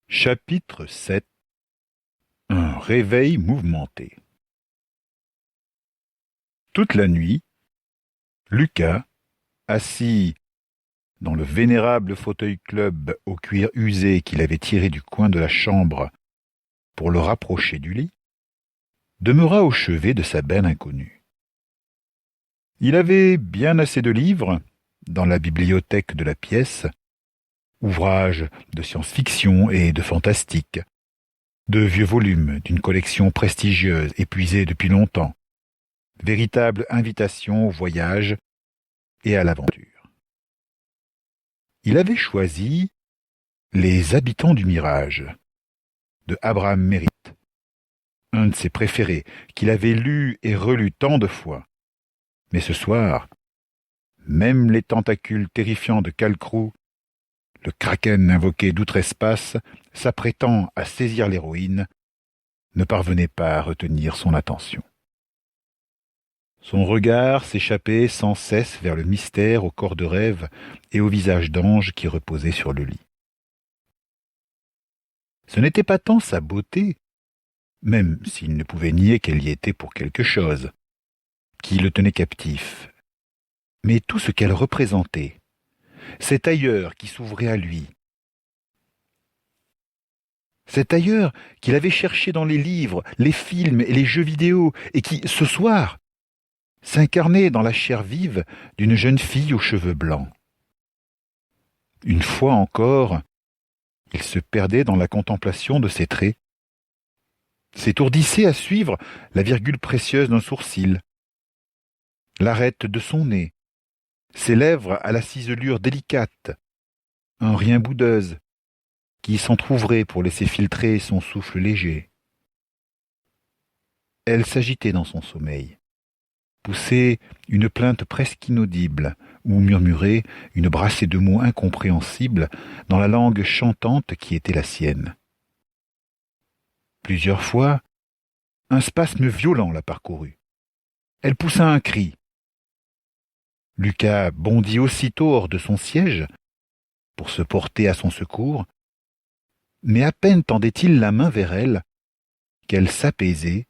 Chapitre 7. Un réveil mouvementé. Toute la nuit, Lucas, assis dans le vénérable fauteuil-club au cuir usé qu'il avait tiré du coin de la chambre pour le rapprocher du lit, demeura au chevet de sa belle inconnue. Il avait bien assez de livres dans la bibliothèque de la pièce, ouvrages de science-fiction et de fantastique, de vieux volumes d'une collection prestigieuse épuisée depuis longtemps, véritable invitation au voyage et à l'aventure. Il avait choisi Les Habitants du Mirage de Abraham Merritt, un de ses préférés qu'il avait lu et relu tant de fois. Mais ce soir, même les tentacules terrifiants de Calcrou, le kraken invoqué d'outre-espace, s'apprêtant à saisir l'héroïne, ne parvenaient pas à retenir son attention. Son regard s'échappait sans cesse vers le mystère au corps de rêve et au visage d'ange qui reposait sur le lit. Ce n'était pas tant sa beauté, même s'il ne pouvait nier qu'elle y était pour quelque chose, qui le tenait captif, mais tout ce qu'elle représentait, cet ailleurs qui s'ouvrait à lui, cet ailleurs qu'il avait cherché dans les livres, les films et les jeux vidéo, et qui, ce soir, s'incarnait dans la chair vive d'une jeune fille aux cheveux blancs. Une fois encore, il se perdait dans la contemplation de ses traits, s'étourdissait à suivre la virgule précieuse d'un sourcil, l'arête de son nez, ses lèvres à la ciselure délicate, un rien boudeuse qui s'entr'ouvrait pour laisser filtrer son souffle léger. Elle s'agitait dans son sommeil, poussait une plainte presque inaudible ou murmurait une brassée de mots incompréhensibles dans la langue chantante qui était la sienne. Plusieurs fois, un spasme violent la parcourut. Elle poussa un cri. Lucas bondit aussitôt hors de son siège pour se porter à son secours, mais à peine tendait-il la main vers elle qu'elle s'apaisait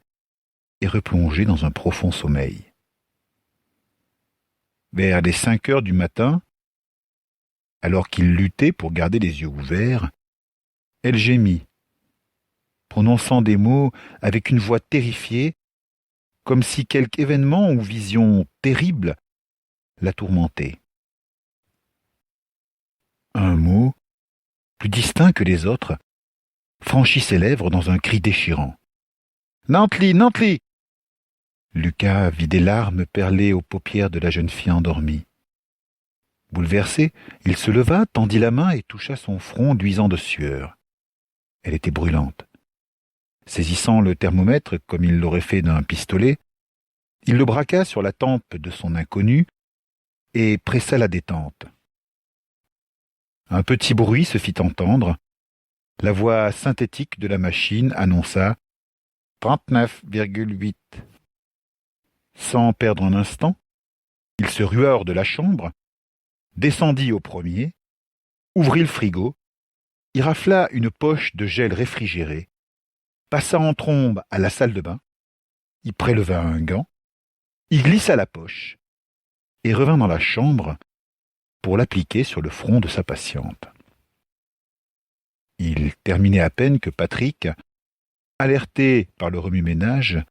et replongeait dans un profond sommeil. Vers les 5 heures du matin, alors qu'il luttait pour garder les yeux ouverts, elle gémit, prononçant des mots avec une voix terrifiée, comme si quelque événement ou vision terrible la tourmentait. Un mot, plus distinct que les autres, franchit ses lèvres dans un cri déchirant. « Nantli, Nantli !» Lucas vit des larmes perler aux paupières de la jeune fille endormie. Bouleversé, il se leva, tendit la main et toucha son front luisant de sueur. Elle était brûlante. Saisissant le thermomètre comme il l'aurait fait d'un pistolet, il le braqua sur la tempe de son inconnue et pressa la détente. Un petit bruit se fit entendre. La voix synthétique de la machine annonça 39,8. Sans perdre un instant, il se rua hors de la chambre, descendit au premier, ouvrit le frigo, y rafla une poche de gel réfrigéré, passa en trombe à la salle de bain, y préleva un gant, y glissa la poche et revint dans la chambre pour l'appliquer sur le front de sa patiente. Il terminait à peine que Patrick, alerté par le remue-ménage,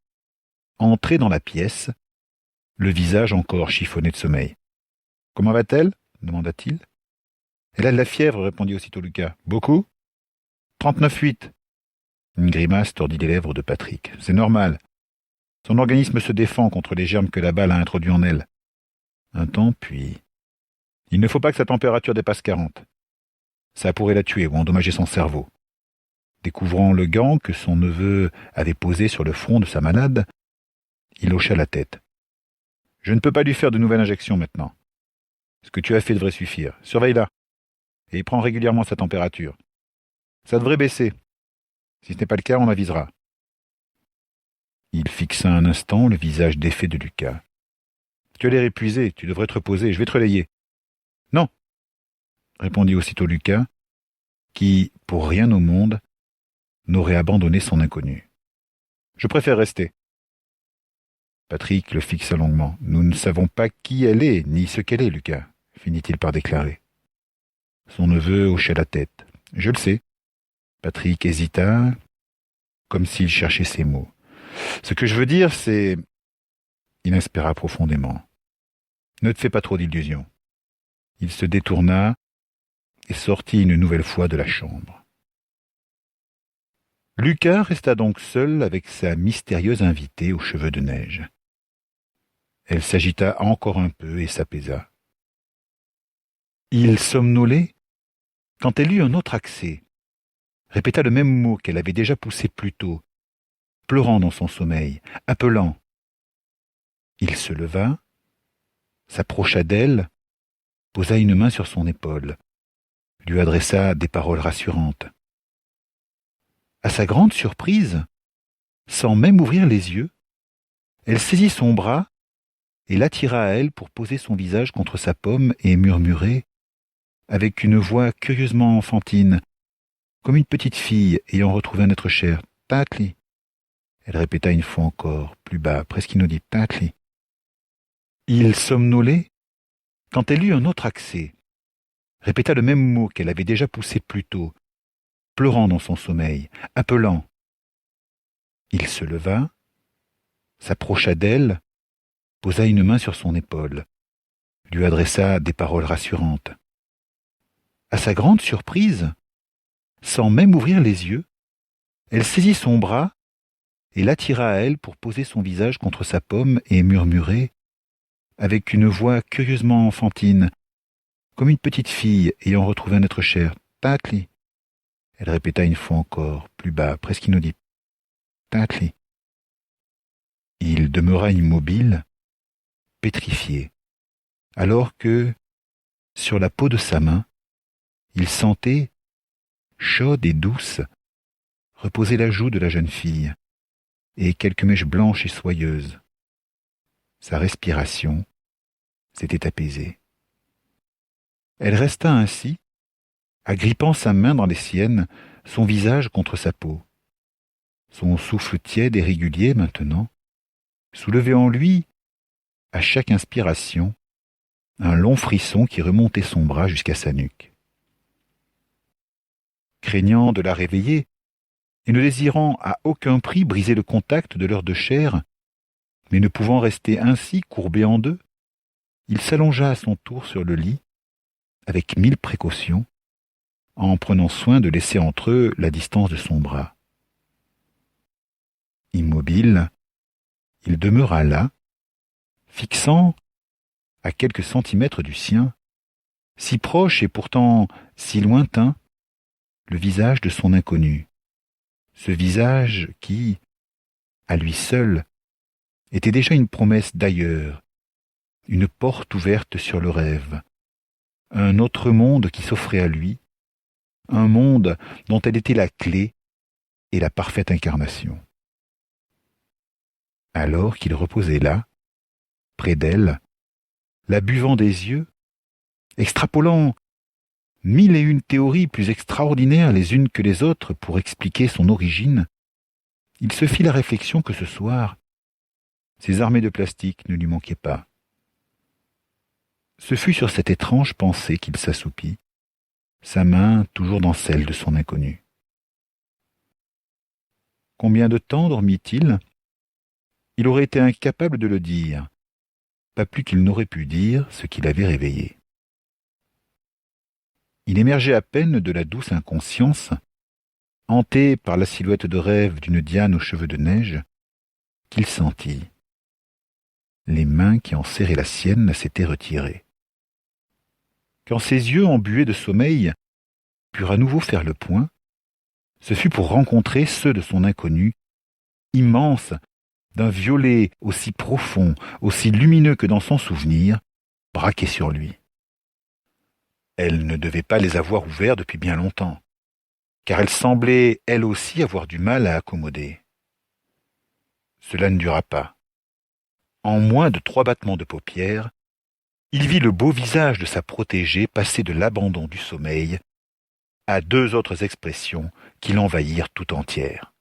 entrait dans la pièce, le visage encore chiffonné de sommeil. « Comment va-t-elle » demanda-t-il. « Elle a de la fièvre, répondit aussitôt Lucas. « Beaucoup ?»« 39,8. » Une grimace tordit les lèvres de Patrick. « C'est normal. Son organisme se défend contre les germes que la balle a introduits en elle. » Un temps, puis... « Il ne faut pas que sa température dépasse 40. Ça pourrait la tuer ou endommager son cerveau. » Découvrant le gant que son neveu avait posé sur le front de sa malade, il hocha la tête. « Je ne peux pas lui faire de nouvelles injections maintenant. Ce que tu as fait devrait suffire. Surveille-la. Et prends régulièrement sa température. Ça devrait baisser. Si ce n'est pas le cas, on avisera. » Il fixa un instant le visage défait de Lucas. « Tu as l'air épuisé, tu devrais te reposer, je vais te relayer. »« Non !» répondit aussitôt Lucas, qui, pour rien au monde, n'aurait abandonné son inconnu. Je préfère rester. Patrick le fixa longuement. Nous ne savons pas qui elle est, ni ce qu'elle est, Lucas, finit-il par déclarer. Son neveu hochait la tête. Je le sais. Patrick hésita, comme s'il cherchait ses mots. Ce que je veux dire, c'est... Il inspira profondément. Ne te fais pas trop d'illusions. Il se détourna et sortit une nouvelle fois de la chambre. Lucas resta donc seul avec sa mystérieuse invitée aux cheveux de neige. Elle s'agita encore un peu et s'apaisa. Il somnolait quand elle eut un autre accès, répéta le même mot qu'elle avait déjà poussé plus tôt, pleurant dans son sommeil, appelant. Il se leva, s'approcha d'elle, posa une main sur son épaule, lui adressa des paroles rassurantes. À sa grande surprise, sans même ouvrir les yeux, elle saisit son bras et l'attira à elle pour poser son visage contre sa paume et murmurer, avec une voix curieusement enfantine, comme une petite fille ayant retrouvé un être cher, « Tatli ». Elle répéta une fois encore, plus bas, presque inaudible, « Tatli ». Il somnolait quand elle eut un autre accès, répéta le même mot qu'elle avait déjà poussé plus tôt, pleurant dans son sommeil, appelant. Il se leva, s'approcha d'elle, posa une main sur son épaule, lui adressa des paroles rassurantes. À sa grande surprise, sans même ouvrir les yeux, elle saisit son bras et l'attira à elle pour poser son visage contre sa paume et murmurer, avec une voix curieusement enfantine, comme une petite fille ayant retrouvé un être cher, « Tatli ». Elle répéta une fois encore, plus bas, presque inaudible, « Tatli ». Il demeura immobile, pétrifié, alors que, sur la peau de sa main, il sentait, chaude et douce, reposer la joue de la jeune fille, et quelques mèches blanches et soyeuses. Sa respiration s'était apaisée. Elle resta ainsi, agrippant sa main dans les siennes, son visage contre sa peau. Son souffle tiède et régulier maintenant soulevait en lui, à chaque inspiration, un long frisson qui remontait son bras jusqu'à sa nuque. Craignant de la réveiller, et ne désirant à aucun prix briser le contact de leurs deux chairs, mais ne pouvant rester ainsi courbé en deux, il s'allongea à son tour sur le lit, avec 1000 précautions, en prenant soin de laisser entre eux la distance de son bras. Immobile, il demeura là, fixant, à quelques centimètres du sien, si proche et pourtant si lointain, le visage de son inconnu, ce visage qui, à lui seul, était déjà une promesse d'ailleurs, une porte ouverte sur le rêve, un autre monde qui s'offrait à lui, un monde dont elle était la clé et la parfaite incarnation. Alors qu'il reposait là, près d'elle, la buvant des yeux, extrapolant 1001 théories plus extraordinaires les unes que les autres pour expliquer son origine, il se fit la réflexion que ce soir, ses armées de plastique ne lui manquaient pas. Ce fut sur cette étrange pensée qu'il s'assoupit, sa main toujours dans celle de son inconnu. Combien de temps dormit-il ? Il aurait été incapable de le dire, pas plus qu'il n'aurait pu dire ce qui l'avait réveillé. Il émergeait à peine de la douce inconscience, hanté par la silhouette de rêve d'une Diane aux cheveux de neige, qu'il sentit. Les mains qui enserraient la sienne s'étaient retirées. Quand ses yeux embués de sommeil purent à nouveau faire le point, ce fut pour rencontrer ceux de son inconnu, immense, d'un violet aussi profond, aussi lumineux que dans son souvenir, braqués sur lui. Elle ne devait pas les avoir ouverts depuis bien longtemps, car elle semblait, elle aussi, avoir du mal à accommoder. Cela ne dura pas. En moins de 3 battements de paupières, il vit le beau visage de sa protégée passer de l'abandon du sommeil à deux autres expressions qui l'envahirent tout entière.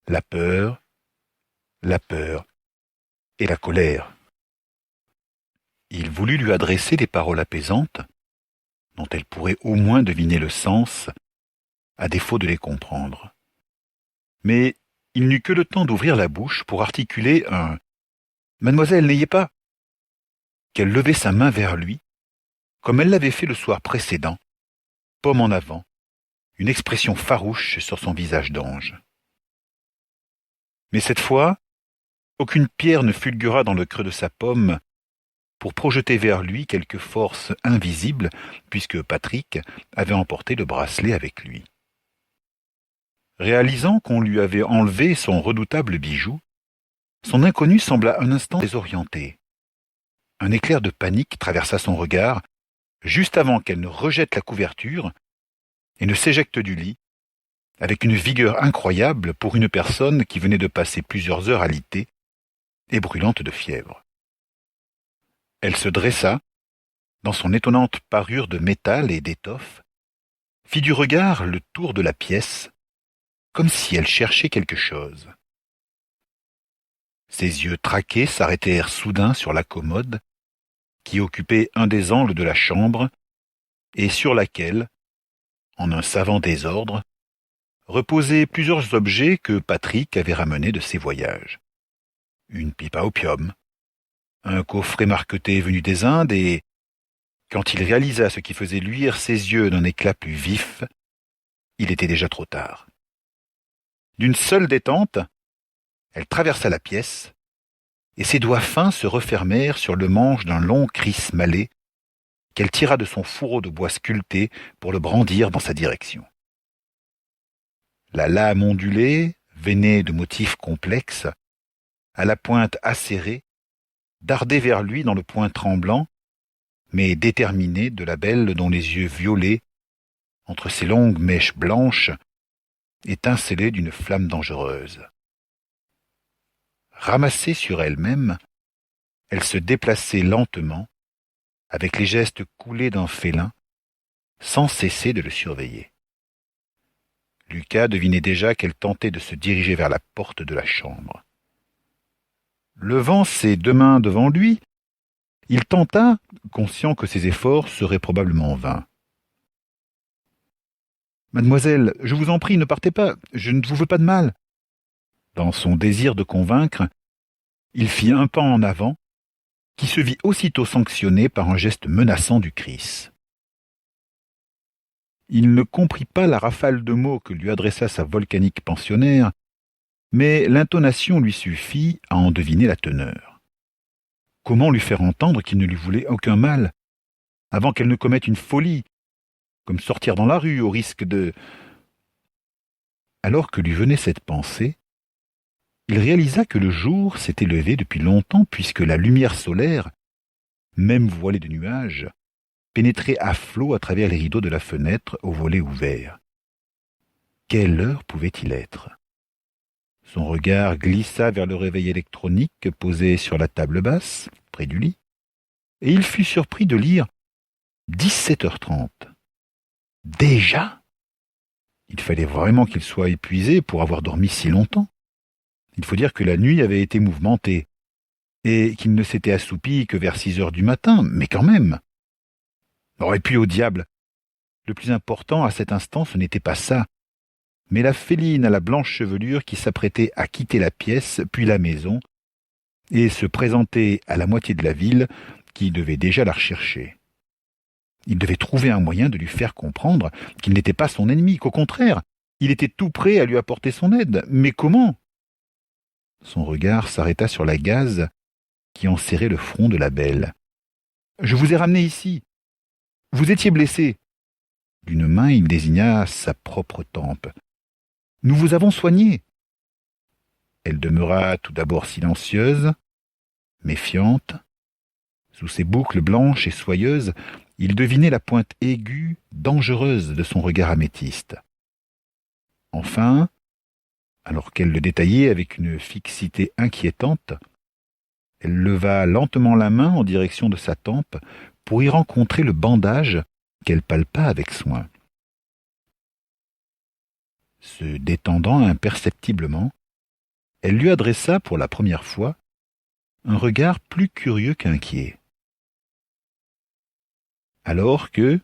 La peur et la colère. Il voulut lui adresser des paroles apaisantes, dont elle pourrait au moins deviner le sens, à défaut de les comprendre. Mais il n'eut que le temps d'ouvrir la bouche pour articuler un « Mademoiselle, n'ayez pas !» qu'elle levait sa main vers lui, comme elle l'avait fait le soir précédent, paume en avant, une expression farouche sur son visage d'ange. Mais cette fois, aucune pierre ne fulgura dans le creux de sa paume pour projeter vers lui quelque force invisible, puisque Patrick avait emporté le bracelet avec lui. Réalisant qu'on lui avait enlevé son redoutable bijou, son inconnu sembla un instant désorienté. Un éclair de panique traversa son regard, juste avant qu'elle ne rejette la couverture et ne s'éjecte du lit, avec une vigueur incroyable pour une personne qui venait de passer plusieurs heures alitée et brûlante de fièvre. Elle se dressa, dans son étonnante parure de métal et d'étoffe, fit du regard le tour de la pièce, comme si elle cherchait quelque chose. Ses yeux traqués s'arrêtèrent soudain sur la commode, qui occupait un des angles de la chambre, et sur laquelle, en un savant désordre, reposaient plusieurs objets que Patrick avait ramenés de ses voyages. Une pipe à opium, un coffret marqueté venu des Indes, et, quand il réalisa ce qui faisait luire ses yeux d'un éclat plus vif, il était déjà trop tard. D'une seule détente, elle traversa la pièce, et ses doigts fins se refermèrent sur le manche d'un long kriss malais qu'elle tira de son fourreau de bois sculpté pour le brandir dans sa direction. La lame ondulée, veinée de motifs complexes, à la pointe acérée, dardait vers lui dans le point tremblant, mais déterminé de la belle dont les yeux violets, entre ses longues mèches blanches, étincelaient d'une flamme dangereuse. Ramassée sur elle-même, elle se déplaçait lentement, avec les gestes coulés d'un félin, sans cesser de le surveiller. Lucas devinait déjà qu'elle tentait de se diriger vers la porte de la chambre. Levant ses deux mains devant lui, il tenta, conscient que ses efforts seraient probablement vains. « Mademoiselle, je vous en prie, ne partez pas, je ne vous veux pas de mal. » Dans son désir de convaincre, il fit un pas en avant, qui se vit aussitôt sanctionné par un geste menaçant du kriss. Il ne comprit pas la rafale de mots que lui adressa sa volcanique pensionnaire, mais l'intonation lui suffit à en deviner la teneur. Comment lui faire entendre qu'il ne lui voulait aucun mal, avant qu'elle ne commette une folie, comme sortir dans la rue au risque de... Alors que lui venait cette pensée, il réalisa que le jour s'était levé depuis longtemps puisque la lumière solaire, même voilée de nuages, pénétrait à flot à travers les rideaux de la fenêtre au volet ouvert. Quelle heure pouvait-il être? Son regard glissa vers le réveil électronique posé sur la table basse, près du lit, et il fut surpris de lire 17h30. Déjà? Il fallait vraiment qu'il soit épuisé pour avoir dormi si longtemps. Il faut dire que la nuit avait été mouvementée, et qu'il ne s'était assoupi que vers 6 heures du matin, mais quand même. Oh, et puis au diable, le plus important à cet instant, ce n'était pas ça, mais la féline à la blanche chevelure qui s'apprêtait à quitter la pièce, puis la maison, et se présenter à la moitié de la ville qui devait déjà la rechercher. Il devait trouver un moyen de lui faire comprendre qu'il n'était pas son ennemi, qu'au contraire, il était tout prêt à lui apporter son aide. Mais comment? Son regard s'arrêta sur la gaze qui enserrait le front de la belle. « Je vous ai ramené ici. Vous étiez blessé. » D'une main, il désigna sa propre tempe. « Nous vous avons soigné. » Elle demeura tout d'abord silencieuse, méfiante. Sous ses boucles blanches et soyeuses, il devinait la pointe aiguë, dangereuse de son regard améthyste. Enfin, alors qu'elle le détaillait avec une fixité inquiétante, elle leva lentement la main en direction de sa tempe pour y rencontrer le bandage qu'elle palpa avec soin. Se détendant imperceptiblement, elle lui adressa pour la première fois un regard plus curieux qu'inquiet. Alors que,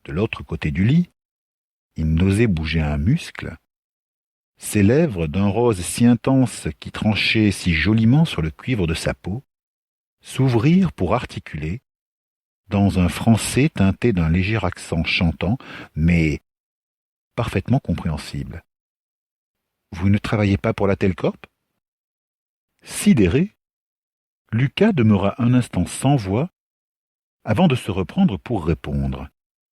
de l'autre côté du lit, il n'osait bouger un muscle, ses lèvres d'un rose si intense qui tranchaient si joliment sur le cuivre de sa peau, s'ouvrirent pour articuler, dans un français teinté d'un léger accent chantant, mais parfaitement compréhensible. « Vous ne travaillez pas pour la Telcorp ?» Sidéré, Lucas demeura un instant sans voix avant de se reprendre pour répondre.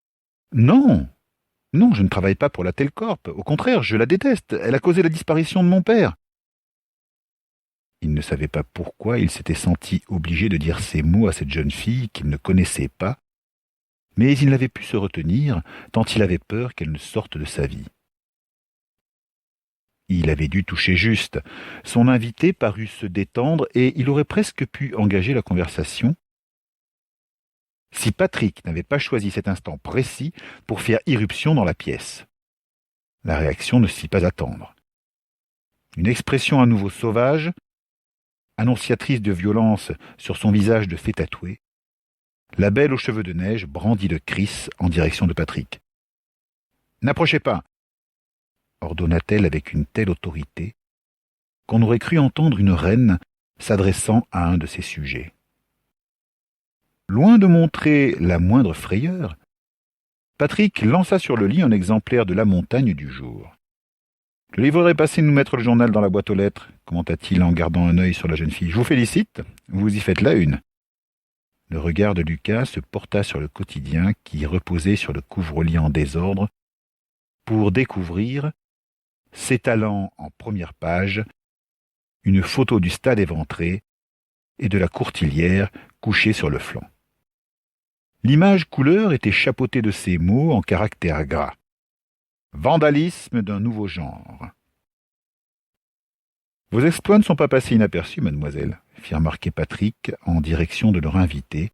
« Non, non, je ne travaille pas pour la Telcorp. Au contraire, je la déteste. Elle a causé la disparition de mon père. » Il ne savait pas pourquoi il s'était senti obligé de dire ces mots à cette jeune fille qu'il ne connaissait pas, mais il n'avait pu se retenir tant il avait peur qu'elle ne sorte de sa vie. Il avait dû toucher juste. Son invité parut se détendre et il aurait presque pu engager la conversation si Patrick n'avait pas choisi cet instant précis pour faire irruption dans la pièce. La réaction ne se fit pas attendre. Une expression à nouveau sauvage, annonciatrice de violence sur son visage de fée tatouée, la belle aux cheveux de neige brandit le kriss en direction de Patrick. « N'approchez pas !» ordonna-t-elle avec une telle autorité qu'on aurait cru entendre une reine s'adressant à un de ses sujets. Loin de montrer la moindre frayeur, Patrick lança sur le lit un exemplaire de La Montagne du jour. « Je lui voudrais passer nous mettre le journal dans la boîte aux lettres, » commenta-t-il en gardant un œil sur la jeune fille. « Je vous félicite, vous y faites la une. » Le regard de Lucas se porta sur le quotidien qui reposait sur le couvre-lit en désordre pour découvrir, s'étalant en première page, une photo du stade éventré et de la courtilière couchée sur le flanc. L'image couleur était chapeautée de ces mots en caractères gras. Vandalisme d'un nouveau genre. Vos exploits ne sont pas passés inaperçus, mademoiselle, fit remarquer Patrick en direction de leur invité,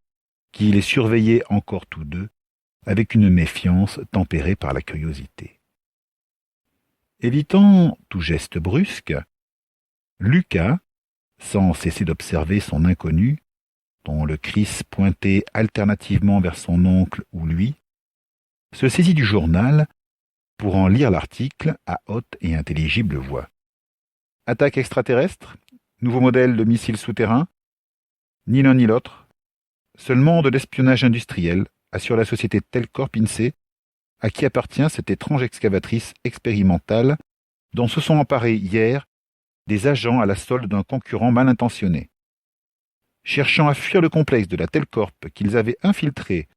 qui les surveillait encore tous deux, avec une méfiance tempérée par la curiosité. Évitant tout geste brusque, Lucas, sans cesser d'observer son inconnu, dont le kriss pointait alternativement vers son oncle ou lui, se saisit du journal pour en lire l'article à haute et intelligible voix. Attaque extraterrestre, nouveau modèle de missile souterrain, ni l'un ni l'autre, seulement de l'espionnage industriel, assure la société Telcorp INSEE, à qui appartient cette étrange excavatrice expérimentale dont se sont emparés hier des agents à la solde d'un concurrent mal intentionné. Cherchant à fuir le complexe de la Telcorp qu'ils avaient infiltré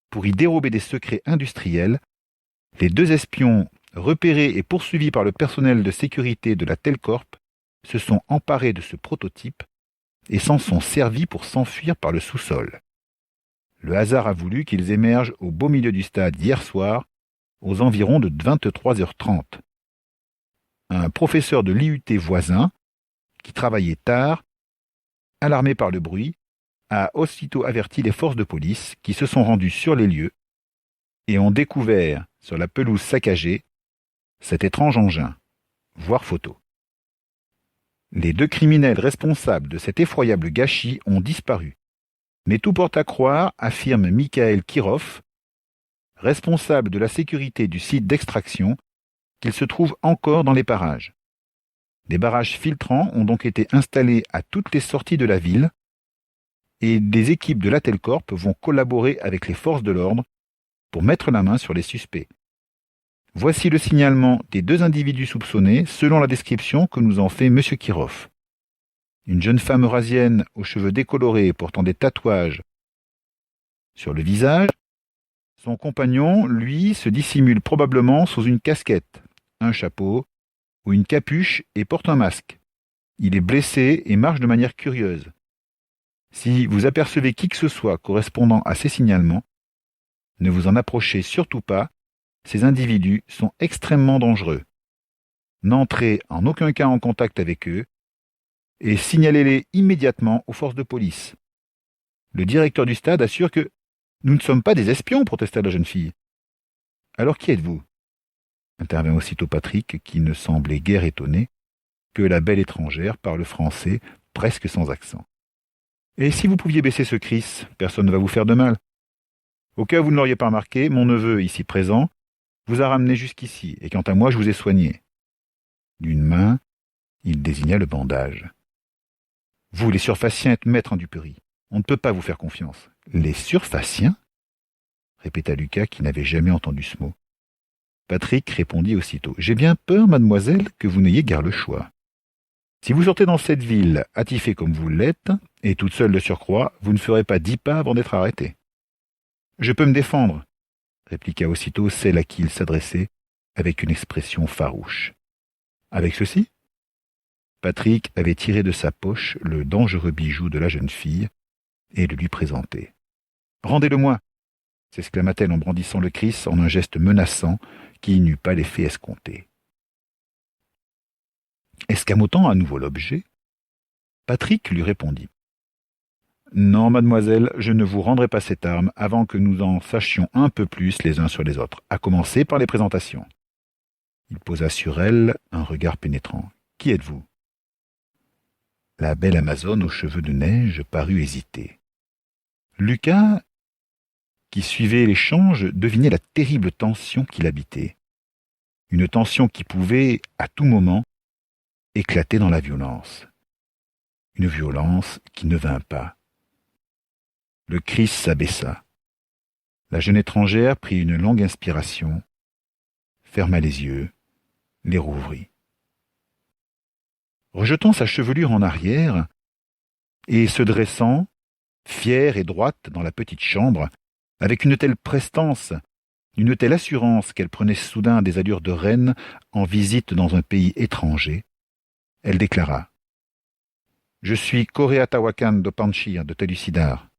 pour y dérober des secrets industriels, les deux espions, repérés et poursuivis par le personnel de sécurité de la Telcorp, se sont emparés de ce prototype et s'en sont servis pour s'enfuir par le sous-sol. Le hasard a voulu qu'ils émergent au beau milieu du stade hier soir, aux environs de 23h30. Un professeur de l'IUT voisin, qui travaillait tard, alarmé par le bruit, a aussitôt averti les forces de police qui se sont rendues sur les lieux et ont découvert, sur la pelouse saccagée, cet étrange engin. Voir photo. Les deux criminels responsables de cet effroyable gâchis ont disparu. Mais tout porte à croire, affirme Mikhail Kirov, responsable de la sécurité du site d'extraction, qu'ils se trouvent encore dans les parages. Des barrages filtrants ont donc été installés à toutes les sorties de la ville et des équipes de la Telcorp vont collaborer avec les forces de l'ordre pour mettre la main sur les suspects. Voici le signalement des deux individus soupçonnés selon la description que nous en fait M. Kirov. Une jeune femme eurasienne aux cheveux décolorés portant des tatouages sur le visage. Son compagnon, lui, se dissimule probablement sous une casquette, un chapeau ou une capuche et porte un masque. Il est blessé et marche de manière curieuse. Si vous apercevez qui que ce soit correspondant à ces signalements, ne vous en approchez surtout pas, ces individus sont extrêmement dangereux. N'entrez en aucun cas en contact avec eux et signalez-les immédiatement aux forces de police. Le directeur du stade assure que « Nous ne sommes pas des espions », protesta la jeune fille. « Alors qui êtes-vous » intervint aussitôt Patrick, qui ne semblait guère étonné que la belle étrangère parle français presque sans accent. Et si vous pouviez baisser ce Chris, personne ne va vous faire de mal. Au cas où vous ne l'auriez pas remarqué, mon neveu, ici présent, vous a ramené jusqu'ici, et quant à moi, je vous ai soigné. D'une main, il désigna le bandage. Vous, les surfaciens, êtes maîtres en duperie. On ne peut pas vous faire confiance. Les surfaciens? Répéta Lucas, qui n'avait jamais entendu ce mot. Patrick répondit aussitôt. J'ai bien peur, mademoiselle, que vous n'ayez guère le choix. Si vous sortez dans cette ville, attifée comme vous l'êtes, et toute seule de surcroît, vous ne ferez pas 10 pas avant d'être arrêté. Je peux me défendre, répliqua aussitôt celle à qui il s'adressait, avec une expression farouche. Avec ceci? Patrick avait tiré de sa poche le dangereux bijou de la jeune fille et le lui présentait. Rendez-le-moi, s'exclama-t-elle en brandissant le Chris en un geste menaçant qui n'eut pas l'effet escompté. Escamotant à nouveau l'objet, Patrick lui répondit. Non, mademoiselle, je ne vous rendrai pas cette arme avant que nous en sachions un peu plus les uns sur les autres, à commencer par les présentations. Il posa sur elle un regard pénétrant. Qui êtes-vous? La belle Amazone aux cheveux de neige parut hésiter. Lucas, qui suivait l'échange, devinait la terrible tension qui l'habitait. Une tension qui pouvait, à tout moment, éclater dans la violence. Une violence qui ne vint pas. Le Chris s'abaissa. La jeune étrangère prit une longue inspiration, ferma les yeux, les rouvrit. Rejetant sa chevelure en arrière, et se dressant, fière et droite dans la petite chambre, avec une telle prestance, une telle assurance qu'elle prenait soudain des allures de reine en visite dans un pays étranger, elle déclara. « Je suis Coréatawakan d'Opanchir de Telucidar.